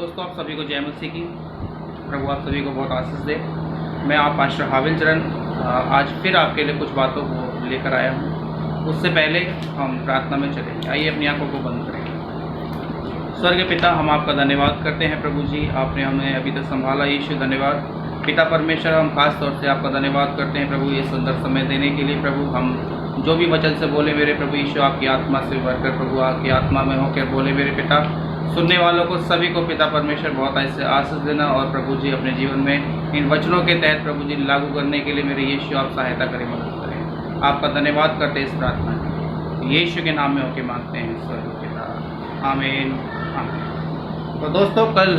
दोस्तों, आप सभी को जय मसीह की। प्रभु आप सभी को बहुत आशीष दे। मैं आप पास्टर हाविल चरण आज फिर आपके लिए कुछ बातों को लेकर आया हूँ। उससे पहले हम प्रार्थना में चलेंगे। आइए अपनी आंखों को बंद करें। स्वर्गीय पिता, हम आपका धन्यवाद करते हैं प्रभु जी, आपने हमें अभी तक संभाला। यीशु धन्यवाद। पिता परमेश्वर, हम खास तौर से आपका धन्यवाद करते हैं प्रभु, ये सुंदर समय देने के लिए। प्रभु हम जो भी वचन से बोले मेरे प्रभु यीशु, आपकी आत्मा से भरकर प्रभु आपकी आत्मा में होकर बोले मेरे पिता। सुनने वालों को सभी को पिता परमेश्वर बहुत ऐसे आशीष देना और प्रभु जी अपने जीवन में इन वचनों के तहत प्रभु जी लागू करने के लिए मेरे यीशु आप सहायता करें, मदद करें। आपका धन्यवाद करते हैं इस प्रार्थना में यीशु के नाम में होकर मांगते हैं स्वर्गीय पिता, आमीन। तो दोस्तों, कल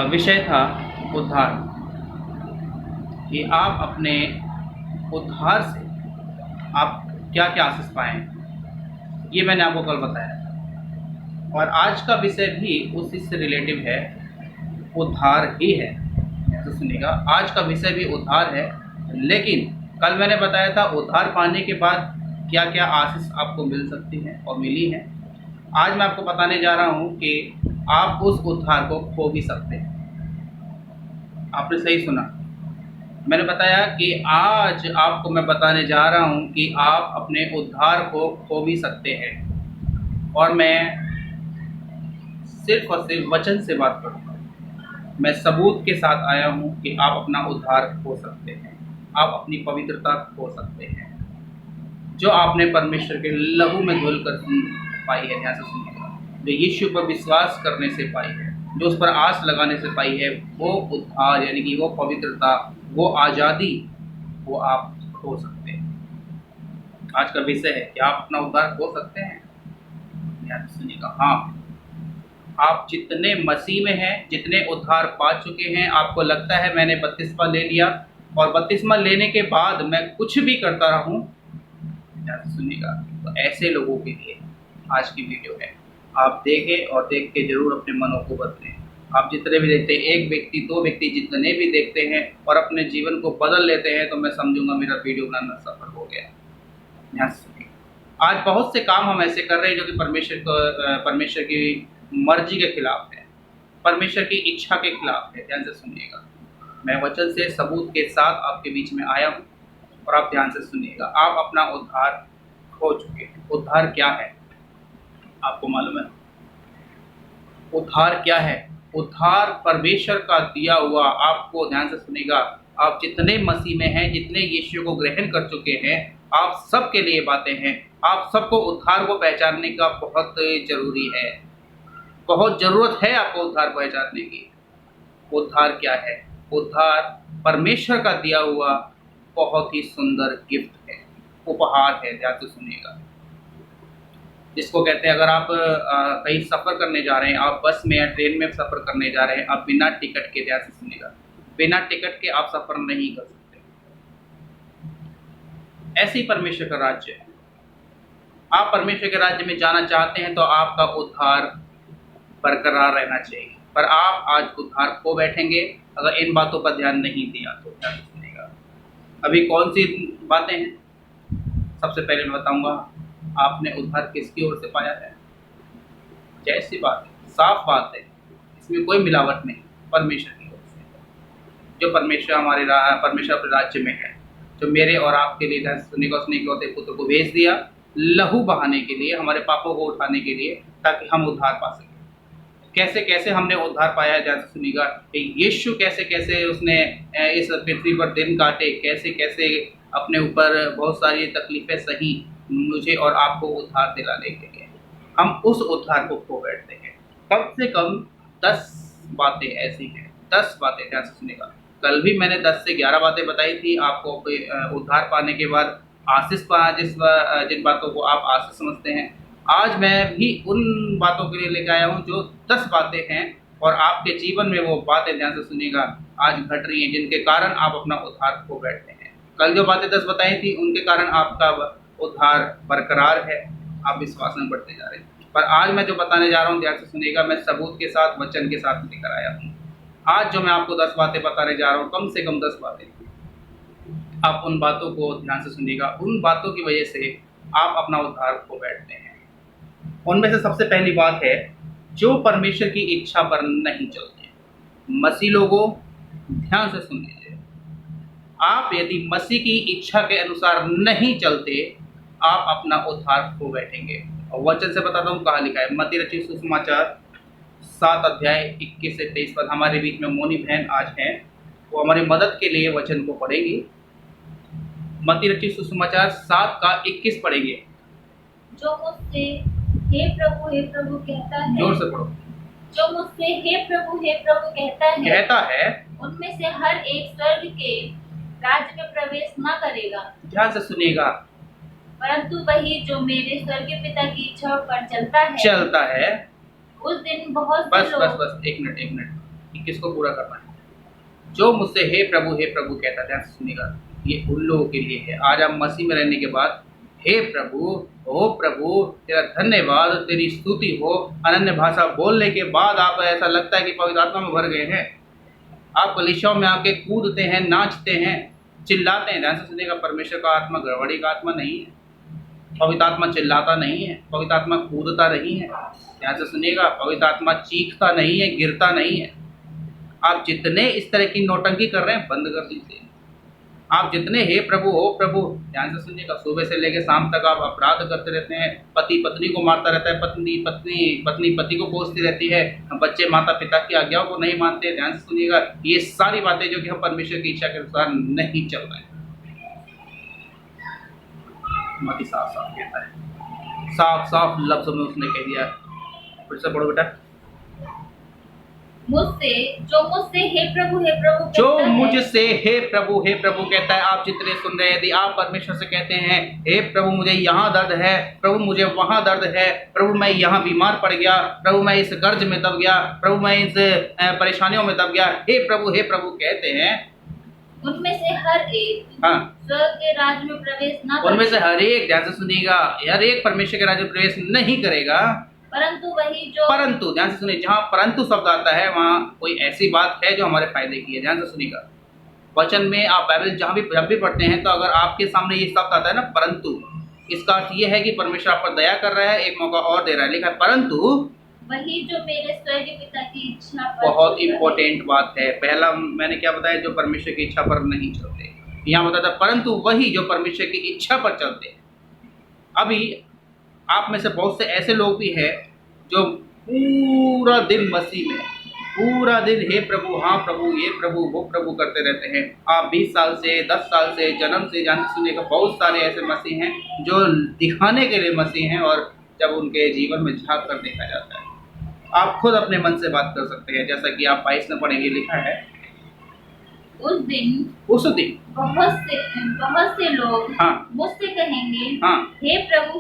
विषय था उद्धार, कि आप अपने उद्धार से आप क्या क्या आशीष पाएँ, ये मैंने आपको कल बताया। और आज का विषय भी उसी से रिलेटिव है, उद्धार ही है। तो सुनिएगा, आज का विषय भी उद्धार है। लेकिन कल मैंने बताया था उद्धार पाने के बाद क्या क्या आशीष आपको मिल सकती है और मिली है। आज मैं आपको बताने जा रहा हूँ कि आप उस उद्धार को खो भी सकते हैं। आपने सही सुना, मैंने बताया कि आज आपको मैं बताने जा रहा हूँ कि आप अपने उद्धार को खो भी सकते हैं। और मैं सिर्फ और सिर्फ वचन से बात करूँगा। मैं सबूत के साथ आया हूँ कि आप अपना उद्धार खो सकते हैं, आप अपनी पवित्रता खो सकते हैं, जो आपने परमेश्वर के लहू में धुल कर पाई है। ध्यान से सुनिएगा, जो यीशु पर विश्वास करने से पाई है, जो उस पर आस लगाने से पाई है, वो उद्धार यानी कि वो पवित्रता, वो आज़ादी, वो आप खो सकते हैं। आज का विषय है कि आप अपना उद्धार खो सकते हैं। ध्यान से सुनिएगा। हाँ, आप जितने मसीह में हैं, जितने उद्धार पा चुके हैं, आपको लगता है मैंने बपतिस्मा ले लिया और बपतिस्मा लेने के बाद मैं कुछ भी करता रहूं, सुनिएगा, तो ऐसे लोगों के लिए आज की वीडियो है। आप देखें और देख के जरूर अपने मनों को बदलें। आप जितने भी देखते हैं, एक व्यक्ति, दो व्यक्ति जितने भी देखते हैं और अपने जीवन को बदल लेते हैं, तो मैं समझूंगा मेरा वीडियो बनाना सफल हो गया। ध्यान से सुनिएगा। आज बहुत से काम हम ऐसे कर रहे हैं जो कि परमेश्वर की मर्जी के खिलाफ है, परमेश्वर की इच्छा के खिलाफ है। ध्यान से सुनिएगा, मैं वचन से सबूत के साथ आपके बीच में आया हूँ और आप ध्यान से सुनिएगा। आप अपना उद्धार खो चुके हैं। उद्धार क्या है आपको मालूम है? उद्धार क्या है? उद्धार परमेश्वर का दिया हुआ, आपको ध्यान से सुनिएगा, आप जितने मसीह में हैं, जितने यीशु को ग्रहण कर चुके हैं, आप सबके लिए बातें हैं। आप सबको उद्धार को पहचानने का बहुत जरूरी है, बहुत ज़रूरत है आपको उद्धार पहचानने की। उद्धार क्या है? उद्धार परमेश्वर का दिया हुआ बहुत ही सुंदर गिफ्ट है, उपहार है। ध्यान से सुनिएगा, जिसको कहते हैं, अगर आप कहीं सफ़र करने जा रहे हैं, आप बस में या ट्रेन में सफ़र करने जा रहे हैं, आप बिना टिकट के, ध्यान से सुनिएगा, बिना टिकट के आप सफ़र नहीं कर सकते। ऐसे ही परमेश्वर का राज्य है। आप परमेश्वर के राज्य में जाना चाहते हैं तो आपका उद्धार बरकरार रहना चाहिए। पर आप आज उद्धार खो बैठेंगे अगर इन बातों पर ध्यान नहीं दिया तो। ध्यान सुनिएगा, अभी कौन सी बातें हैं? सबसे पहले मैं बताऊंगा, आपने उद्धार किसकी ओर से पाया है। जैसी बात है, साफ बात है, इसमें कोई मिलावट नहीं, परमेश्वर की ओर से। जो परमेश्वर परमेश्वर अपने राज्य में है, जो मेरे और आपके लिए, ध्यान सुनिएगा, उसने इकलौते पुत्र को भेज दिया लहू बहाने के लिए, हमारे पापों को उठाने के लिए, ताकि हम उद्धार पा सकें। कैसे कैसे हमने उद्धार पाया? ध्यान से सुनिएगा, यीशु कैसे कैसे उसने इस पृथ्वी पर दिन काटे, कैसे कैसे अपने ऊपर बहुत सारी तकलीफें सही मुझे और आपको उद्धार दिलाने के लिए। हम उस उद्धार को खो बैठते हैं। कम से कम 10 बातें ऐसी हैं, 10 बातें। ध्यान से सुनिएगा, कल भी मैंने 10 से 11 बातें बताई थी आपको उद्धार पाने के बाद आशीष पा, जिन बातों को आप आशीष समझते हैं। आज मैं भी उन बातों के लिए लेकर आया हूँ जो 10 बातें हैं और आपके जीवन में वो बातें, ध्यान से सुनिएगा, आज घट रही हैं, जिनके कारण आप अपना उद्धार खो बैठते हैं। कल जो बातें 10 बताई थी, उनके कारण आपका उद्धार बरकरार है, आप विश्वास में बढ़ते जा रहे हैं। पर आज मैं जो बताने जा रहा हूँ, ध्यान से सुनिएगा, मैं सबूत के साथ, वचन के साथ लेकर आया हूँ। आज जो मैं आपको 10 बातें बताने जा रहा हूँ, कम से कम 10 बातें, आप उन बातों को ध्यान से सुनिएगा। उन बातों की वजह से आप अपना उद्धार खो बैठते हैं। उनमें से सबसे पहली बात है जो परमेश्वर की इच्छा पर नहीं चलते। मसीह लोगों, ध्यान से सुन लीजिए, आप यदि मसीह की इच्छा के अनुसार नहीं चलते, आप अपना उद्धार खो बैठेंगे। और वचन से बताता हूँ कहाँ लिखा है। मत्ती रचित सुसमाचार 7 अध्याय 21 से 23 पद। हमारे बीच में मोनी बहन आज हैं, वो हमारी मदद के लिए वचन को पढ़ेगी। मत्ती रचित सुसमाचार 7 का 21 पढ़ेंगे। जो मुझसे हे प्रभु कहता है, जोर से पढ़ो। जो मुझसे हे प्रभु कहता है, उनमें से हर एक स्वर्ग के राज्य में प्रवेश न करेगा। ध्यान से सुनिएगा। परंतु वही जो मेरे स्वर्गीय पिता की इच्छा पर चलता है उस दिन बहुत से लोग। बस एक मिनट 21 को पूरा करना है। जो मुझसे हे प्रभु कहता है, ध्यान से सुनिएगा, ये उन लोगों के लिए है। आज आप मसीह में रहने के बाद हे प्रभु, ओ प्रभु, तेरा धन्यवाद, तेरी स्तुति हो। अनन्य भाषा बोलने के बाद आप ऐसा लगता है कि पवित्र आत्मा में भर गए हैं। आप कलीसियाओं में आके कूदते हैं, नाचते हैं, चिल्लाते हैं। ध्यान से सुनिएगा, परमेश्वर का आत्मा गड़बड़ी का आत्मा नहीं है। पवित्र आत्मा चिल्लाता नहीं है, पवित्र आत्मा कूदता नहीं है। ध्यान से सुनिएगा, पवित्र आत्मा चीखता नहीं है, गिरता नहीं है। आप जितने इस तरह की नौटंकी कर रहे हैं, बंद कर दीजिए। आप जितने हे प्रभु, हो प्रभु, ध्यान से सुनिएगा, सुबह से लेकर शाम तक आप अपराध करते रहते हैं। पति पत्नी को मारता रहता है, पत्नी पति को कोसती रहती है, बच्चे माता पिता की आज्ञाओं को नहीं मानते। ध्यान से सुनिएगा, ये सारी बातें जो कि हम परमेश्वर की इच्छा के अनुसार नहीं चल रहे हैं। मती साफ कहता है, साफ लफ्जों में उसने कह दिया। फिर से पढ़ो बेटा। जो मुझसे हे प्रभु कहता है। आप जितने सुन रहे हैं, यदि आप परमेश्वर से कहते हैं हे प्रभु मुझे यहाँ दर्द है, प्रभु मुझे वहाँ दर्द है, प्रभु मैं यहाँ बीमार पड़ गया, प्रभु मैं इस कर्ज में दब गया, प्रभु मैं इस परेशानियों में दब गया, हे प्रभु कहते हैं, उनमें से हर एक स्वर्ग के राज्य में प्रवेश न करेगा। उनमें से हर एक, ध्यान से सुनिएगा, हर एक परमेश्वर के राज्य में प्रवेश नहीं करेगा। परंतु ध्यान से सुनिए, जहाँ परंतु शब्द आता है वहाँ कोई ऐसी बात है जो हमारे फायदे की है। ध्यान से सुनिएगा, वचन में आप बाइबल जब भी पढ़ते हैं, तो अगर आपके सामने ये शब्द आता है ना परंतु, इसका अर्थ ये है कि परमेश्वर आप पर दया कर रहा है, एक मौका और दे रहा है। लिखा है परंतु वही जो मेरे स्वर्गीय पिता की इच्छा पर। बहुत इंपॉर्टेंट बात है। पहला मैंने क्या बताया, जो परमेश्वर की इच्छा पर नहीं चलते। यहाँ बताया था परंतु वही जो परमेश्वर की इच्छा पर चलते हैं। अभी आप में से बहुत से ऐसे लोग भी हैं जो पूरा दिन मसीह में, पूरा दिन हे प्रभु, हाँ प्रभु, ये प्रभु, वो प्रभु करते रहते हैं। आप 20 साल से, 10 साल से, जन्म से जानते सुनने का बहुत सारे ऐसे मसीह हैं जो दिखाने के लिए मसीह हैं, और जब उनके जीवन में झांक कर देखा जाता है, आप खुद अपने मन से बात कर सकते हैं। जैसा कि आप 22 में पढ़ेंगे, लिखा है उस दिन बहुत से लोग मुझसे कहेंगे हे प्रभु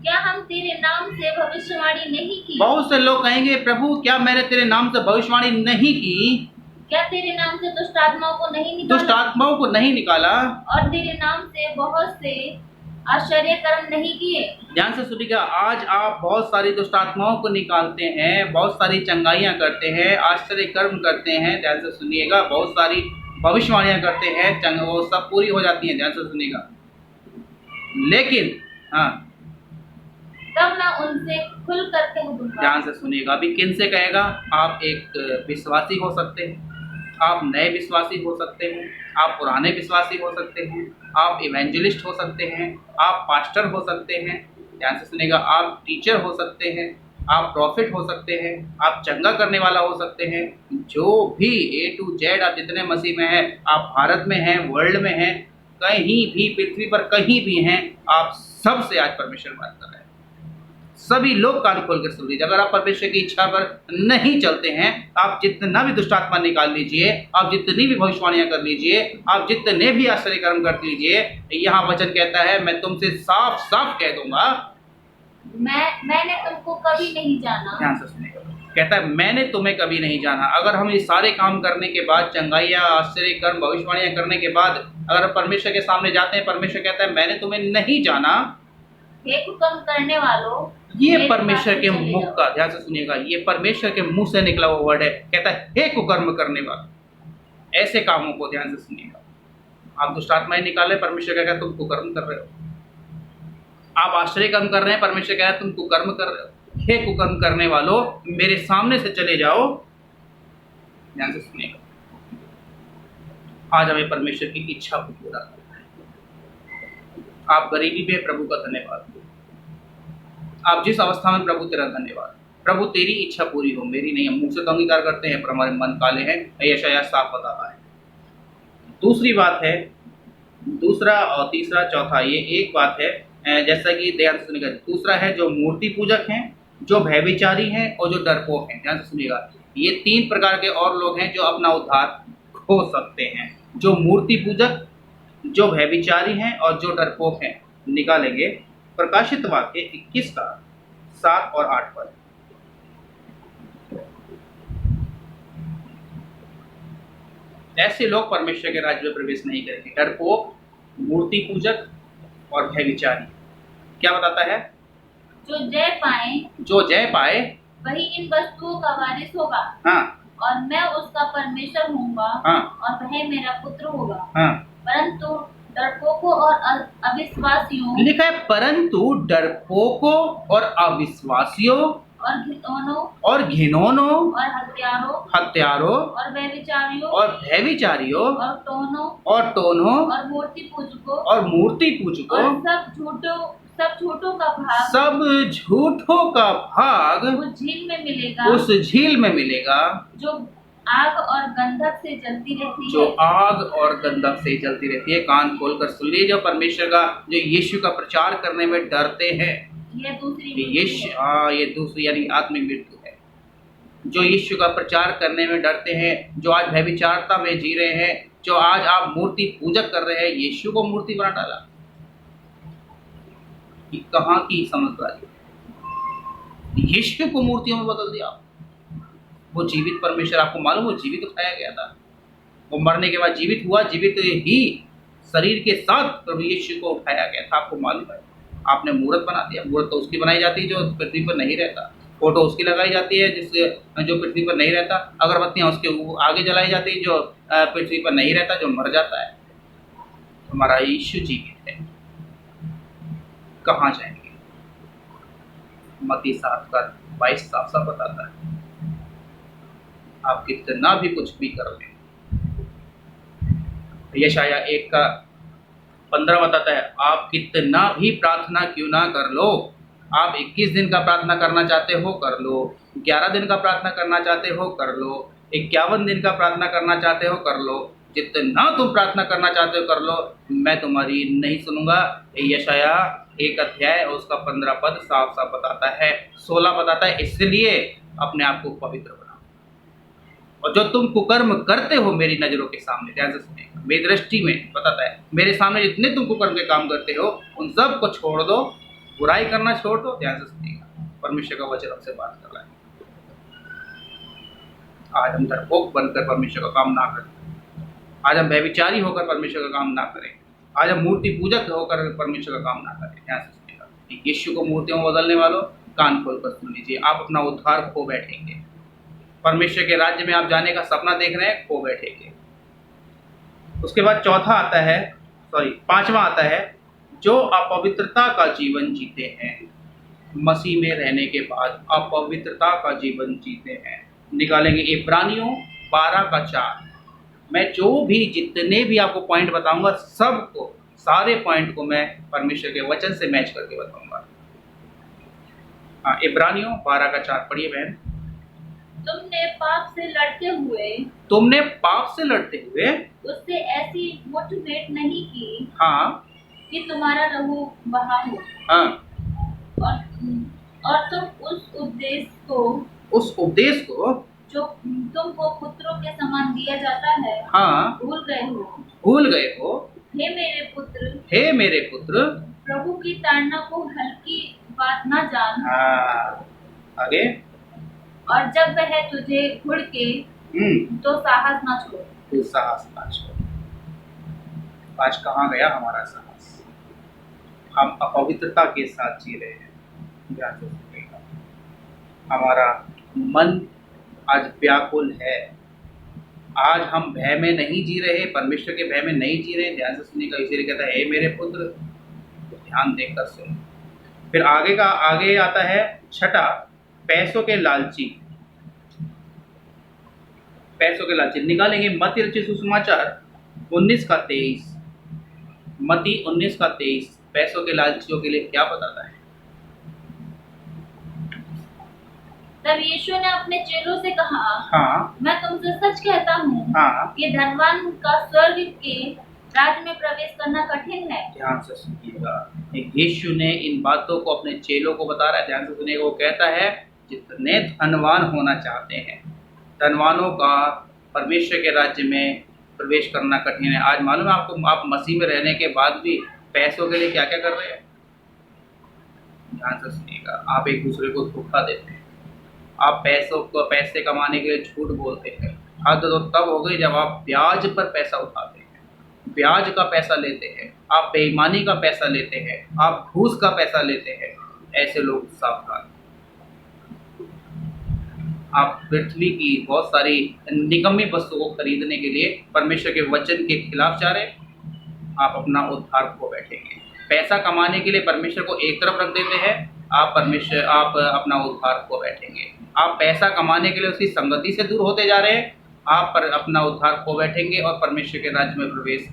क्या हम तेरे नाम से भविष्यवाणी नहीं की। बहुत से लोग कहेंगे प्रभु क्या मैंने तेरे नाम से भविष्यवाणी नहीं की, क्या तेरे नाम से दुष्ट आत्माओं को नहीं निकाला, और तेरे नाम से बहुत से आश्चर्य कर्म नहीं किए। ध्यान से सुनिएगा, आज आप बहुत सारी दुष्ट आत्माओं को निकालते हैं, बहुत सारी चंगाइयाँ करते हैं, आश्चर्य कर्म करते हैं। ध्यान से सुनिएगा, बहुत सारी भविष्यवाणियाँ करते हैं, वो सब पूरी हो जाती हैं। ध्यान से सुनिएगा, लेकिन तब मैं उनसे खुल कर कह दूंगा। ध्यान से सुनिएगा, अभी किन से कहेगा? आप एक विश्वासी हो सकते हैं, आप नए विश्वासी हो सकते हैं, आप पुराने विश्वासी हो सकते हैं, आप इवेंजलिस्ट हो सकते हैं, आप पास्टर हो सकते हैं। ध्यान से सुनिएगा, आप टीचर हो सकते हैं, आप प्रॉफिट हो सकते हैं, आप चंगा करने वाला हो सकते हैं। जो भी A to Z आप जितने मसीह में हैं, आप भारत में हैं, वर्ल्ड में हैं, कहीं भी पृथ्वी पर कहीं भी हैं, आप सबसे आज परमेश्वर बात कर रहे हैं। सभी लोग कान खोल कर सुन लीजिए। अगर आप परमेश्वर की इच्छा पर नहीं चलते हैं, आप जितना भी दुष्ट आत्मा निकाल लीजिए, आप जितनी भी भविष्यवाणियां कर लीजिए, आप जितने भी आश्चर्य कर्म कर लीजिए, यहाँ वचन कहता है मैं तुमसे साफ साफ कह दूंगा, मैंने तुमको कभी नहीं जाना। ध्यान से सुनिएगा, कहता है मैंने तुम्हें कभी नहीं जाना। अगर हम ये सारे काम करने के बाद, चंगाइयाँ, आश्चर्य कर्म, भविष्यवाणियां करने के बाद अगर परमेश्वर के सामने जाते हैं, परमेश्वर कहता है मैंने तुम्हें नहीं जाना। हुक्म करने वालों, ये परमेश्वर के मुख का, ध्यान से सुनिएगा, ये परमेश्वर के मुंह से निकला हुआ वर्ड है। कहता है हे कुकर्म करने वाले, ऐसे कामों को ध्यान से सुनिएगा। आप दुष्ट आत्माएं निकाले, परमेश्वर कहता है तुम कुकर्म कर रहे हो। आप आश्चर्य कर्म कर रहे हैं, परमेश्वर कहता है तुम कुकर्म कर रहे हो। हे कुकर्म करने वालों, मेरे सामने से चले जाओ। ध्यान से सुनिएगा, आज हमें परमेश्वर की इच्छा को पूरा करना है। आप गरीबी में प्रभु का धन्यवाद, आप जिस अवस्था में प्रभु तेरा धन्यवाद। प्रभु तेरी इच्छा पूरी हो, मेरी नहीं। हम मुंह से तो अंगीकार करते हैं पर हमारे मन काले हैं, यशायाह साफ बताता है। दूसरी बात है, दूसरा और तीसरा चौथा, ये एक बात है जैसा कि ध्यान से सुनिएगा। दूसरा है जो मूर्ति पूजक हैं, जो भयविचारी हैं और जो डरपोक हैं। ध्यान से सुनिएगा, ये 3 प्रकार के और लोग हैं जो अपना उद्धार खो सकते हैं। जो मूर्ति पूजक, जो भयविचारी हैं और जो डरपोक हैं। निकालेंगे प्रकाशित वाक्य 21 का 7 और 8 पद। ऐसे लोग परमेश्वर के राज्य में प्रवेश नहीं करेंगे। डरपोक, मूर्ति पूजक और भयविचारी। क्या बताता है? जो जय पाए वही इन वस्तुओं का वारिस होगा। हाँ। और मैं उसका परमेश्वर होऊंगा। हाँ। और वह मेरा पुत्र होगा। हाँ। परंतु डरपोकों और अविश्वासियों, लिखा है परंतु डरपोकों और अविश्वासियों और घिनौनों और हत्यारों और व्यभिचारियों और टोनों और मूर्ति पूजकों और सब झूठों का भाग उस झील में मिलेगा जो आग और गंधक से जलती रहती है। कान खोलकर सुन लीजिए, जो परमेश्वर का, जो यीशु का प्रचार करने में डरते हैं, ये दूसरी यानी आत्मिक मृत्यु है। जो यीशु का प्रचार करने में डरते हैं, जो आज भयविचारता में जी रहे हैं, जो आज आप मूर्ति पूजक कर रहे हैं, यीशु को मूर्ति बना डाला। कि कहाँ की समझदारी, यीशु को मूर्तियों में बदल दिया। वो जीवित परमेश्वर, आपको मालूम, वो जीवित उठाया गया था। वो मरने के बाद जीवित हुआ, जीवित ही शरीर के साथ प्रभु यीशु को उठाया गया था। आपको मालूम है? आपने मूर्त बना दिया। मूर्त तो उसकी बनाई जाती है जो पृथ्वी पर नहीं रहता। फोटो उसकी लगाई जाती है जिससे जो पृथ्वी पर नहीं रहता। अगरबत्तियां उसके आगे जलाई जाती है जो पृथ्वी पर नहीं रहता, जो मर जाता है। हमारा यीशु जीवित है। कहाँ जाएंगे? मत्ती 7:22 साफ साफ बताता है, आप कितना भी कुछ भी कर लें। यशायाह 1:15 बताता है, आप कितना भी प्रार्थना क्यों ना कर लो। आप 21 दिन का प्रार्थना करना चाहते हो, कर लो। 11 दिन का प्रार्थना करना चाहते हो, कर लो। 51 दिन का प्रार्थना करना चाहते हो, कर लो। जितना तुम प्रार्थना करना चाहते हो कर लो, मैं तुम्हारी नहीं सुनूंगा। यशायाह 1 अध्याय और उसका 15 पद साफ साफ बताता है। 16 बताता है, इसलिए अपने आप को पवित्र बनाओ। और जो तुम कुकर्म करते हो मेरी नजरों के सामने, ध्यान से सुनिएगा, मेरी दृष्टि में बताता है, मेरे सामने जितने तुम कुकर्म के काम करते हो उन सब को छोड़ दो, बुराई करना छोड़ दो। ध्यान से सुनिएगा, परमेश्वर का वचन हमसे बात कर रहा है। आज हम डरपोक बनकर परमेश्वर का काम ना करें। आज हम व्यभिचारी होकर परमेश्वर का काम ना करें। आज हम मूर्ति पूजक होकर परमेश्वर का काम ना करें। ध्यान से सुनिएगा, यीशु को मूर्तियों में बदलने वालों, कान खोलकर सुन लीजिए, आप अपना उद्धार खो बैठेंगे। परमेश्वर के राज्य में आप जाने का सपना देख रहे हैं, खो बैठेंगे। उसके बाद पांचवा आता है, जो अपवित्रता का जीवन जीते हैं, मसीह में रहने के बाद अपवित्रता का जीवन जीते हैं। निकालेंगे इब्रानियों 12:4। मैं जो भी जितने भी आपको पॉइंट बताऊंगा, सबको, सारे पॉइंट को मैं परमेश्वर के वचन से मैच करके बताऊंगा। हाँ, इब्रानियों 12:4 पढ़िए बहन। तुमने पाप से लड़ते हुए उससे ऐसी मुठभेड़ नहीं की, हाँ, कि तुम्हारा लहू बहा हो। हाँ, और तुम उस उपदेश को जो तुमको पुत्रों के समान दिया जाता है, हाँ, भूल गए हो। हे मेरे पुत्र, प्रभु की ताड़ना को हल्की बात ना जान। हाँ, आगे। और जब वह तुझे घुड़के तो साहस ना छोड़। आज कहाँ गया हमारा साहस? हम अपवित्रता के साथ जी रहे हैं। ध्यान से सुनिएगा, हमारा मन आज व्याकुल है। आज हम भय में नहीं जी रहे, परमेश्वर के भय में नहीं जी रहे। ध्यान से सुनिएगा, इसीलिए कहता है, हे मेरे पुत्र, ध्यान देकर सुनो। फिर आगे आता है 6, पैसों के लालची, पैसों के लालची निकालेंगे। मत्ती रचित सुसमाचार 19 का 23, मत्ती 19 का 23 पैसों के लालचियों के लिए क्या बताता है? तब यीशु ने अपने चेलों से कहा, हाँ मैं तुमसे सच कहता हूँ हाँ, कि धनवान का स्वर्ग के राज्य में प्रवेश करना कठिन है। ध्यान से सुनिएगा, यीशु ने इन बातों को अपने चेलों को बता रहा है। ध्यान से सुनिएगा, वो कहता है जितने धनवान होना चाहते हैं, धनवानों का परमेश्वर के राज्य में प्रवेश करना कठिन है। आज मालूम है आपको, आप मसीह में रहने के बाद भी पैसों के लिए क्या क्या कर रहे हैं? ध्यान से सुनिएगा, आप एक दूसरे को धोखा देते हैं, आप पैसों को पैसे कमाने के लिए झूठ बोलते हैं। हद तो तब हो गई जब आप ब्याज पर पैसा उठाते हैं, ब्याज का पैसा लेते हैं, आप बेईमानी का पैसा लेते हैं, आप घूस का पैसा लेते हैं। ऐसे लोग सावधान। आप पृथ्वी की बहुत सारी निकम्मी वस्तुओं को खरीदने के लिए परमेश्वर के वचन के खिलाफ जा रहे हैं, आप अपना उद्धार खो बैठेंगे। पैसा कमाने के लिए परमेश्वर को एक तरफ रख देते हैं, आप अपना उद्धार खो बैठेंगे। आप पैसा कमाने के लिए उसकी संगति से दूर होते जा रहे हैं, आप पर अपना उद्धार खो बैठेंगे और परमेश्वर के राज्य में प्रवेश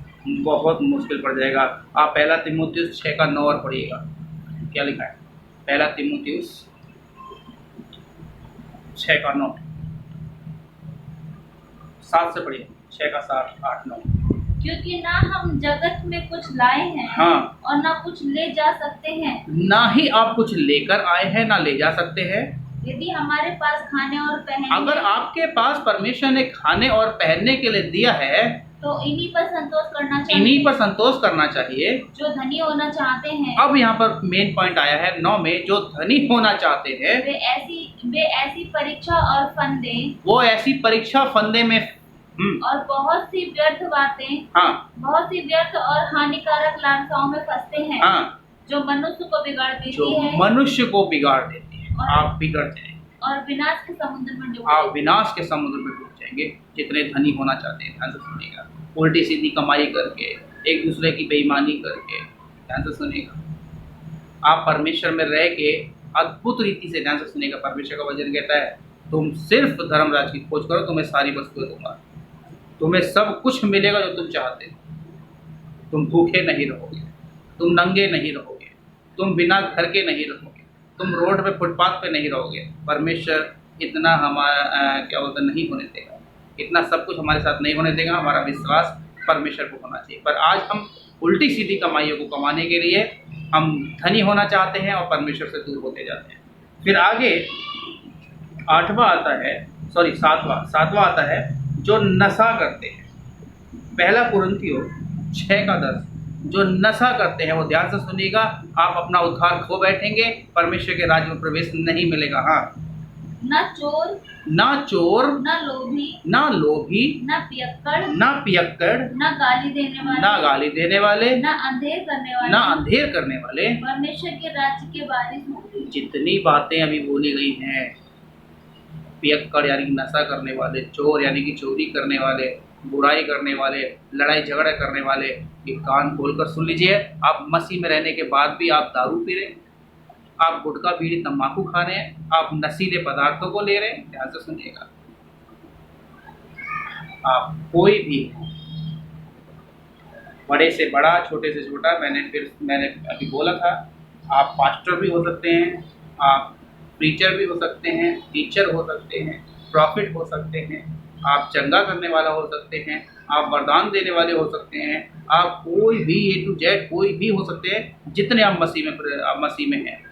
बहुत मुश्किल पड़ जाएगा। आप 1 तीमुथियुस 6 का 9 और पढ़िएगा, क्या लिखा है? 1 तीमुथियुस 6 का 9, 7 से पढ़िए, 6 का 7, 8, 9। क्योंकि ना हम जगत में कुछ लाए हैं, हाँ, और ना कुछ ले जा सकते हैं। ना ही आप कुछ लेकर आए हैं ना ले जा सकते हैं। यदि हमारे पास खाने और पहनने, अगर आपके पास परमेश्वर ने खाने और पहनने के लिए दिया है तो इन्हीं पर संतोष करना चाहिए। इन्हीं पर संतोष करना चाहिए। जो धनी होना चाहते हैं, अब यहाँ पर मेन पॉइंट आया है 9 में, जो धनी होना चाहते हैं वे ऐसी परीक्षा और फंदे, वो ऐसी परीक्षा फंदे में और बहुत सी व्यर्थ बातें, हाँ बहुत सी व्यर्थ और हानिकारक लालसाओं में फंसते हैं, हाँ, जो मनुष्य को बिगाड़ जो देती है मनुष्य को बिगाड़ देती है। आप बिगड़ते हैं, और विनाश के समुद्र में डूब आप विनाश के समुद्र में डूब जाएंगे। जितने धनी होना चाहते हैं, ध्यान से सुनिएगा, उल्टी सीधी कमाई करके, एक दूसरे की बेईमानी करके, ध्यान से सुनिएगा, आप परमेश्वर में रह के अद्भुत रीति से, ध्यान से सुनिएगा, परमेश्वर का वचन कहता है तुम सिर्फ धर्मराज की खोज करो, तुम्हें सारी वस्तुएं दूंगा, तुम्हें सब कुछ मिलेगा जो तुम चाहते हो। तुम भूखे नहीं रहोगे, तुम नंगे नहीं रहोगे, तुम बिना घर के नहीं रहोगे, तुम रोड पे फुटपाथ पे नहीं रहोगे। परमेश्वर इतना हमारा क्या बोलते नहीं होने देगा, इतना सब कुछ हमारे साथ नहीं होने देगा। हमारा विश्वास परमेश्वर को होना चाहिए। पर आज हम उल्टी सीधी कमाइयों को कमाने के लिए हम धनी होना चाहते हैं और परमेश्वर से दूर होते जाते हैं। फिर आगे 8वां आता है, सॉरी 7वां आता है, जो नशा करते हैं। 1 कुरिन्थियों 6 का 10, जो नशा करते हैं, वो ध्यान से सुनिएगा, आप अपना उद्धार खो बैठेंगे, परमेश्वर के राज्य में प्रवेश नहीं मिलेगा। हाँ, ना चोर, ना चोर, ना लोभी, ना लोभी, ना पियक्कड़, ना पियक्कड़, ना गाली देने वाले, ना गाली देने वाले, ना अंधेर करने वाले, ना अंधेर करने वाले परमेश्वर के राज्य के वारिस होंगे। जितनी बातें अभी बोली गई हैं, पियक्कड़ यानी कि नशा करने वाले, चोर यानी कि चोरी करने वाले, बुराई करने वाले, लड़ाई झगड़ा करने वाले, ये कान खोलकर सुन लीजिए। आप मसीह में रहने के बाद भी आप दारू पी रहे हैं, आप गुटखा बीड़ी तंबाकू खा रहे हैं, आप नशीले पदार्थों को ले रहे हैं, ध्यान से सुनिएगा। आप कोई भी, बड़े से बड़ा, छोटे से छोटा, मैंने अभी बोला था, आप पास्टर भी हो सकते हैं, आप प्रीचर भी हो सकते हैं, टीचर हो सकते हैं, प्रॉफिट हो सकते हैं, आप चंगा करने वाला हो सकते हैं, आप वरदान देने वाले हो सकते हैं, आप कोई भी A to Z कोई भी हो सकते हैं। जितने आप मसीह में हैं,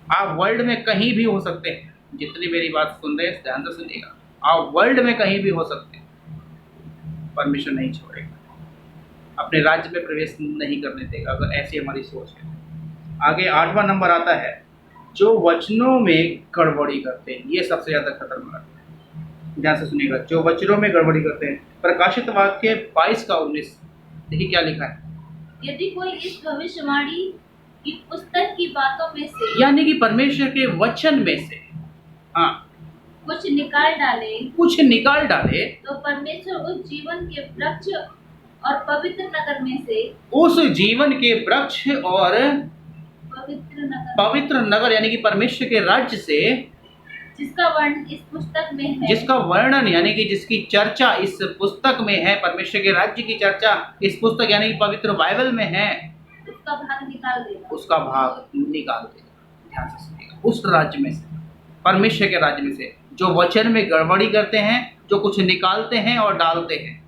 आप वर्ल्ड में कहीं भी हो सकते हैं। जितनी मेरी बात सुन रहे हैं ध्यान से सुनिएगा, आप वर्ल्ड में कहीं भी हो सकते हैं, परमेश्वर नहीं छोड़ेगा, अपने राज्य में प्रवेश नहीं करने देगा, अगर ऐसी हमारी सोच है। आगे 8वां नंबर आता है, जो वचनों में गड़बड़ी करते हैं। ये सबसे ज़्यादा खतरनाक है, ध्यान से सुनिएगा, जो वचनों में गड़बड़ी करते हैं। प्रकाशित वाक्य 22 का 19, देखिए क्या लिखा है। यदि कोई इस भविष्यवाणी की पुस्तक की बातों में से, यानी कि परमेश्वर के वचन में से, हाँ, कुछ निकाल डाले, तो परमेश्वर उस जीवन के वृक्ष और पवित्र नगर में से, उस जीवन के वृक्ष और पवित्र नगर यानी कि परमेश्वर के राज्य से, जिसका वर्णन इस पुस्तक में है, जिसका वर्णन यानी कि जिसकी चर्चा इस पुस्तक में है, परमेश्वर के राज्य की चर्चा इस पुस्तक यानी कि पवित्र बाइबल में है, उसका भाग निकाल देगा। उसका भाग निकाल देगा। ध्यान से सुनिएगा, उस राज्य में से, परमेश्वर के राज्य में से जो वचन में गड़बड़ी करते हैं, जो कुछ निकालते हैं और डालते हैं,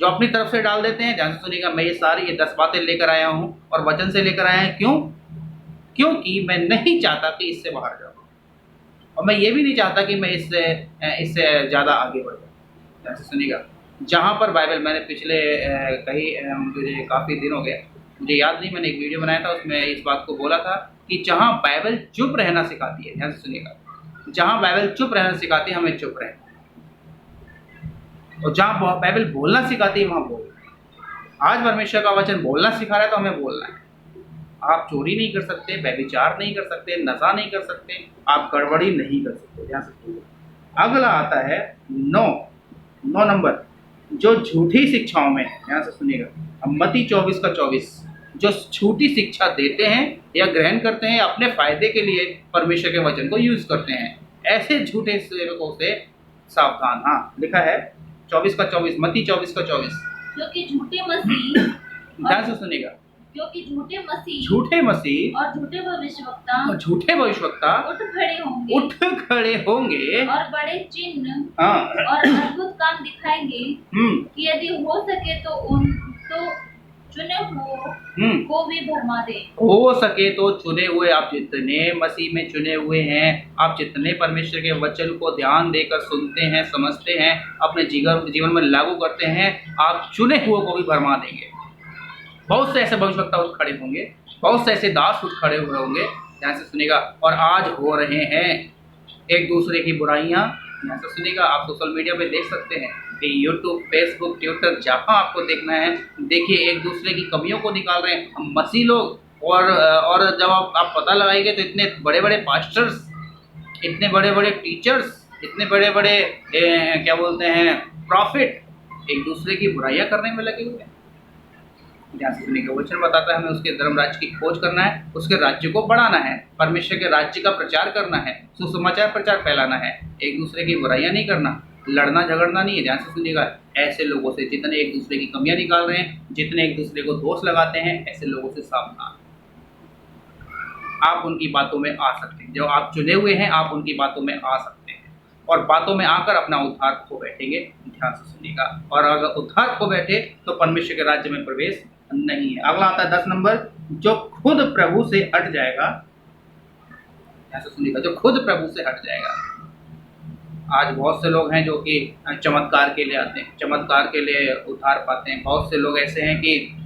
जो अपनी तरफ से डाल देते हैं। ध्यान से सुनिएगा, मैं ये 10 बातें लेकर आया हूँ और वचन से लेकर आया हूँ। क्यों? क्योंकि मैं नहीं चाहता कि इससे बाहर जाऊँ, और मैं ये भी नहीं चाहता कि मैं इससे ज़्यादा आगे बढ़ जाऊँ। ध्यान से सुनिएगा, जहाँ पर बाइबल मैंने पिछले मुझे काफ़ी दिन हो गए, मुझे याद नहीं, मैंने एक वीडियो बनाया था, उसमें इस बात को बोला था कि जहाँ बाइबल चुप रहना सिखाती है, ध्यान से सुनिएगा, जहाँ बाइबल चुप रहना सिखाती है हमें चुप रहना, और जहाँ बाइबल बोलना सिखाती है वहाँ बोलना। आज परमेश्वर का वचन बोलना सिखा रहा है तो हमें बोलना है। आप चोरी नहीं कर सकते, व्यभिचार नहीं कर सकते, नशा नहीं कर सकते, आप गड़बड़ी नहीं कर सकते। ध्यान से सुनिएगा। अगला आता है 9 नंबर, जो झूठी शिक्षाओं में, ध्यान से सुनिएगा, मत्ती 24:24, जो झूठी शिक्षा देते हैं या ग्रहण करते हैं अपने फायदे के लिए परमेश्वर के वचन को यूज करते हैं, ऐसे झूठे सेवकों से सावधान। हाँ, लिखा है 24:24, मत्ती 24:24, जो कि झूठे मसीह, ध्यान से सुनिएगा, जो कि झूठे मसीह और झूठे भविष्यवक्ता उठ खड़े होंगे और बड़े चिन्ह हाँ और अद्भुत काम दिखाएंगे कि यदि हो सके तो चुने को भी भरमा दे। हो सके तो चुने हुए, आप जितने मसीह में चुने हुए हैं, आप जितने परमेश्वर के वचन को ध्यान देकर सुनते हैं, समझते हैं, अपने जीवन में लागू करते हैं, आप चुने हुए को भी भरमा देंगे। बहुत से ऐसे भविष्यवक्ता उठ खड़े होंगे, बहुत से ऐसे दास उठ खड़े हुए होंगे। ध्यान से सुनिएगा, और आज हो रहे हैं एक दूसरे की बुराइयां। ध्यान से सुनिएगा, आप सोशल मीडिया पे देख सकते हैं कि यूट्यूब, फेसबुक, ट्विटर, जहां आपको देखना है देखिए, एक दूसरे की कमियों को निकाल रहे हैं मसीह लोग। और जब आप पता लगाएंगे तो इतने बड़े बड़े पास्टर्स, इतने बड़े बड़े टीचर्स, इतने बड़े बड़े क्या बोलते हैं प्रॉफिट, एक दूसरे की बुराइयां करने में लगे हुए हैं। ध्यान से सुनिएगा, वचन बताता है हमें उसके धर्म राज्य की खोज करना है, उसके राज्य को बढ़ाना है, परमेश्वर के राज्य का प्रचार करना है, सुसमाचार प्रचार फैलाना है, एक दूसरे की बुराइयां नहीं करना, लड़ना झगड़ना नहीं है। ध्यान से सुनिएगा, ऐसे लोगों से, जितने एक दूसरे की कमियां निकाल रहे हैं, जितने एक दूसरे को दोष लगाते हैं, ऐसे लोगों से सावधान। आप उनकी बातों में आ सकते हैं, जो आप चुने हुए हैं, आप उनकी बातों में आ सकते हैं और बातों में आकर अपना उद्धार खो बैठेंगे। ध्यान से सुनिएगा, और अगर उद्धार खो बैठे तो परमेश्वर के राज्य में प्रवेश नहीं है। अगला आता है 10 नंबर, जो खुद प्रभु से हट जाएगा। ऐसा सुनिएगा, जो खुद प्रभु से हट जाएगा। आज बहुत से लोग हैं जो कि चमत्कार के लिए आते हैं, चमत्कार के लिए उद्धार पाते हैं। बहुत से लोग ऐसे हैं कि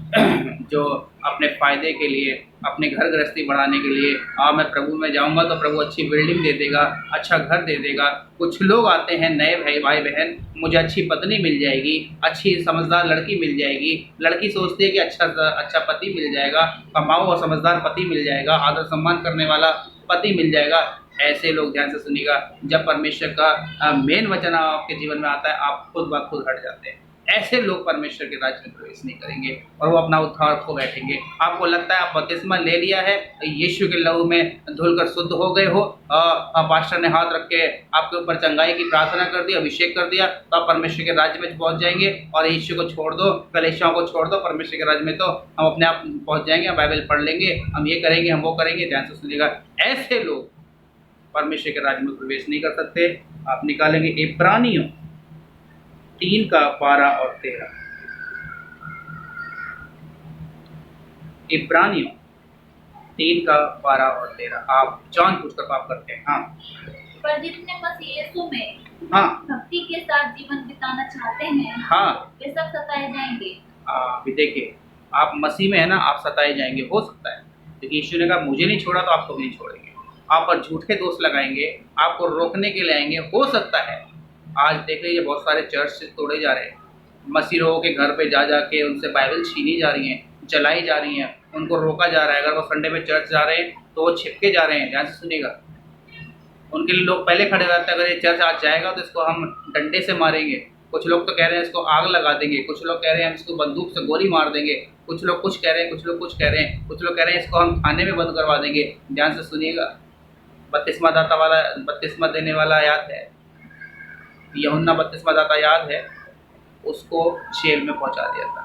जो अपने फायदे के लिए, अपने घर गृहस्थी बढ़ाने के लिए, मैं प्रभु में जाऊंगा तो प्रभु अच्छी बिल्डिंग दे देगा, अच्छा घर दे देगा। कुछ लोग आते हैं नए भाई बहन, मुझे अच्छी पत्नी मिल जाएगी, अच्छी समझदार लड़की मिल जाएगी। लड़की सोचती है कि अच्छा पति मिल जाएगा, कमाऊ और समझदार पति मिल जाएगा, आदर सम्मान करने वाला पति मिल जाएगा। ऐसे लोग, ध्यान से सुनिएगा, जब परमेश्वर का मेन वचन आपके जीवन में आता है, आप खुद ब खुद हट जाते हैं। ऐसे लोग परमेश्वर के राज्य में प्रवेश नहीं करेंगे और वो अपना उद्धार खो बैठेंगे। आपको लगता है आप बपतिस्मा ले लिया है, यीशु के लहू में धुलकर शुद्ध हो गए हो, पास्टर ने हाथ रख के आपके ऊपर चंगाई की प्रार्थना कर दी, अभिषेक कर दिया, तो आप परमेश्वर के राज्य में पहुंच जाएंगे। और यीशु को छोड़ दो, कलीसियाओं को छोड़ दो, परमेश्वर के राज्य में तो हम अपने आप पहुंच जाएंगे। हम बाइबल पढ़ लेंगे, हम ये करेंगे, हम वो करेंगे। ध्यान से सुनिएगा, ऐसे लोग परमेश्वर के राज्य में प्रवेश नहीं कर सकते। आप निकालेंगे इब्रानियों 3:12 और 13। इब्रानियों 3:12 और 13। आप जानबूझकर पाप करते हैं। हाँ, पर जितने मसीह यीशु में हाँ भक्ति के साथ जीवन बिताना चाहते हैं, हाँ, वे सब सताए जाएंगे। अभी देखिए, आप मसीह में है ना, आप सताए जाएंगे। हो सकता है क्योंकि यीशु ने कहा मुझे नहीं छोड़ा तो आपको भी नहीं छोड़ेंगे। आप पर झूठे दोष लगाएंगे, आपको रोकने के लिए आएंगे। हो सकता है आज देख लीजिए, बहुत सारे चर्च तोड़े जा रहे हैं, मसीह लोगों के घर पे जा जाके उनसे बाइबल छीनी जा रही हैं, जलाई जा रही हैं, उनको रोका जा रहा है। अगर वो संडे में चर्च जा रहे हैं तो वो छिपके जा रहे हैं। ध्यान से सुनिएगा, उनके लिए लोग पहले खड़े रहते हैं, अगर ये चर्च आज जाएगा तो इसको हम डंडे से मारेंगे, कुछ लोग तो कह रहे हैं इसको आग लगा देंगे, कुछ लोग कह रहे हैं हम इसको बंदूक से गोली मार देंगे, कुछ लोग कुछ कह रहे हैं, कुछ लोग कुछ कह रहे हैं, कुछ लोग कह रहे हैं इसको हम थाने में बंद करवा देंगे। ध्यान से सुनिएगा, बपतिस्मा देने वाला याद है, यूहन्ना बपतिस्मा दाता याद है, उसको जेल में पहुंचा दिया था।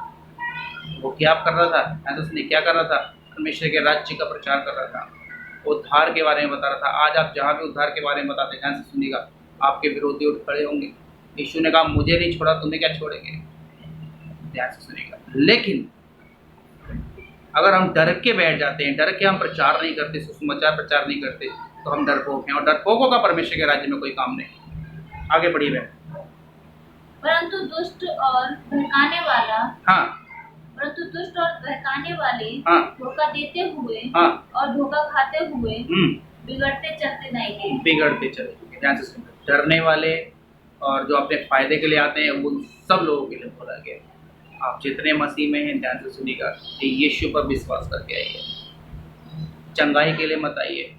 वो क्या कर रहा था? ध्यान से सुनिए, क्या कर रहा था? परमेश्वर के राज्य का प्रचार कर रहा था, उद्धार के बारे में बता रहा था। आज आप जहाँ भी उद्धार के बारे में बताते, ध्यान से सुनिएगा, आपके विरोधी उठ खड़े होंगे। यीशु ने कहा मुझे नहीं छोड़ा, तुम्हें क्या छोड़ेंगे? ध्यान से सुनिएगा। लेकिन अगर हम डर के बैठ जाते हैं, डर के हम प्रचार नहीं करते, सुसमाचार प्रचार नहीं करते, तो हम डरपोक हैं, और डरपोकों का परमेश्वर के राज्य में कोई काम नहीं। आगे बढ़िए बहन। परंतु दुष्ट और बहकाने वाला, हाँ, परंतु दुष्ट और बहकाने वाले हाँ, धोखा देते हुए, हाँ, और धोखा खाते हुए बिगड़ते चलते जाएंगे। बिगड़ते चलेंगे। ध्यान से सुनिए, डरने वाले और जो अपने फायदे के लिए आते हैं, वो सब लोगों के लिए बोला गया। आप जितने मसीह में हैं, ध्यान से सुनिएगा, यीशु पर विश्वास करके आइए। चंगाई के लिए मत आइए,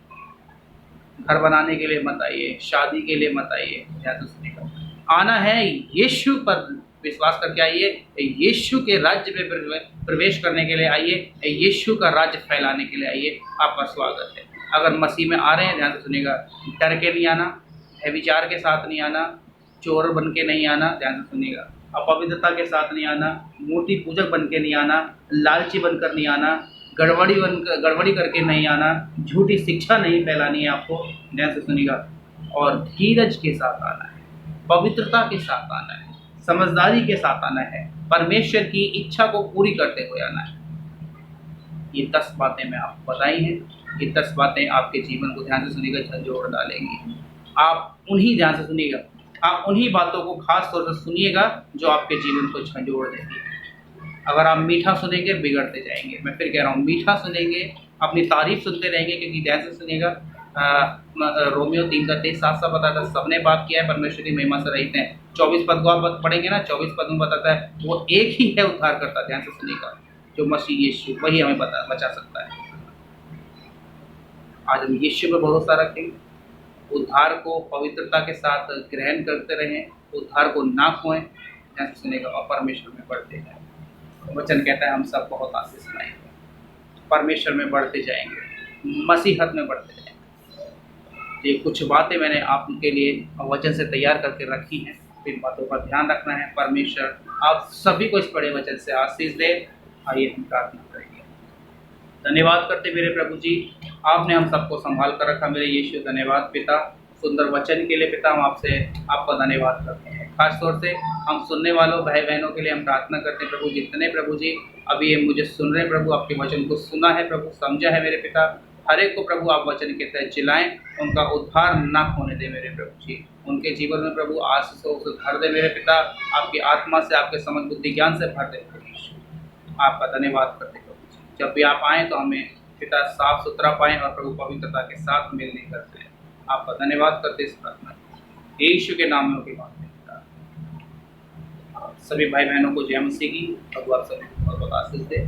घर बनाने के लिए मत आइए, शादी के लिए मत आइए। ध्यान से सुनिएगा, आना है यीशु पर विश्वास करके आइए, यीशु के राज्य में प्रवेश करने के लिए आइए, यीशु का राज्य फैलाने के लिए आइए। आपका स्वागत है। अगर मसीह में आ रहे हैं, ध्यान से सुनिएगा, डर के नहीं आना, विचार के साथ नहीं आना, चोर बन के नहीं आना, ध्यान से सुनिएगा, अपवित्रता के साथ नहीं आना, मूर्ति पूजक बन के नहीं आना, लालची बनकर नहीं आना, गड़बड़ी करके नहीं आना, झूठी शिक्षा नहीं फैलानी है आपको। ध्यान से सुनिएगा, और धीरज के साथ आना है, पवित्रता के साथ आना है, समझदारी के साथ आना है, परमेश्वर की इच्छा को पूरी करते हुए आना है। ये 10 बातें मैं आपको बताई हैं। ये 10 बातें आपके जीवन को, ध्यान से सुनिएगा, झंझोड़ डालेंगी। आप उन्हीं, ध्यान से सुनिएगा, आप उन्हीं बातों को खास तौर से सुनिएगा जो आपके जीवन को झंझोड़ देंगी। अगर आप मीठा सुनेंगे, बिगड़ते जाएंगे। मैं फिर कह रहा हूँ, मीठा सुनेंगे, अपनी तारीफ सुनते रहेंगे, क्योंकि ध्यान से सुनिएगा, रोमियो 3:23 साफ-साफ बताता है, सबने पाप किया है, परमेश्वर की महिमा से रहित हैं। 24 पद को आप पढ़ेंगे ना, 24 पद में बताता है वो एक ही है उद्धार करता। ध्यान से सुनिएगा, जो मसीह यीशु, वही हमें बचा सकता है। आज हम यीशु पर भरोसा रखें, उद्धार को पवित्रता के साथ ग्रहण करते रहें, उद्धार को ना खोएं। ध्यान से सुनिएगा, और परमेश्वर में बढ़ते जाएं। वचन कहता है हम सब बहुत आशीष पाएंगे, परमेश्वर में बढ़ते जाएंगे, मसीहत में बढ़ते जाएंगे। ये कुछ बातें मैंने आपके लिए वचन से तैयार करके रखी हैं, इन बातों का ध्यान रखना है। परमेश्वर आप सभी को इस बड़े वचन से आशीष दे। आइए हम प्रार्थना करेंगे। धन्यवाद करते मेरे प्रभु जी, आपने हम सबको संभाल कर रखा। मेरे यीशु, धन्यवाद पिता, सुंदर वचन के लिए पिता, हम आपका धन्यवाद करते हैं। खास तौर से हम सुनने वालों भाई बहनों के लिए हम प्रार्थना करते हैं प्रभु, जितने प्रभु जी अभी ये मुझे सुन रहे हैं प्रभु, आपके वचन को सुना है प्रभु, समझा है मेरे पिता, हर एक को प्रभु आप वचन के तहत चिल्लाएं, उनका उद्धार ना खोने दे मेरे प्रभु जी। उनके जीवन में प्रभु आशीषों से भर दे मेरे पिता, आपकी आत्मा से, आपके समझ बुद्धि ज्ञान से भर दे प्रभु यीशु। आपका धन्यवाद करते प्रभु जी। जब भी आप आएँ तो हमें पिता साफ सुथरा पाएँ और प्रभु पवित्रता के साथ मिलने करते हैं। आपका धन्यवाद करते इस प्रार्थना यीशु के नाम में होगी बात है। सभी भाई बहनों को जय मसीह की, प्रभु आप सभी को बहुत बहुत आशीष दे।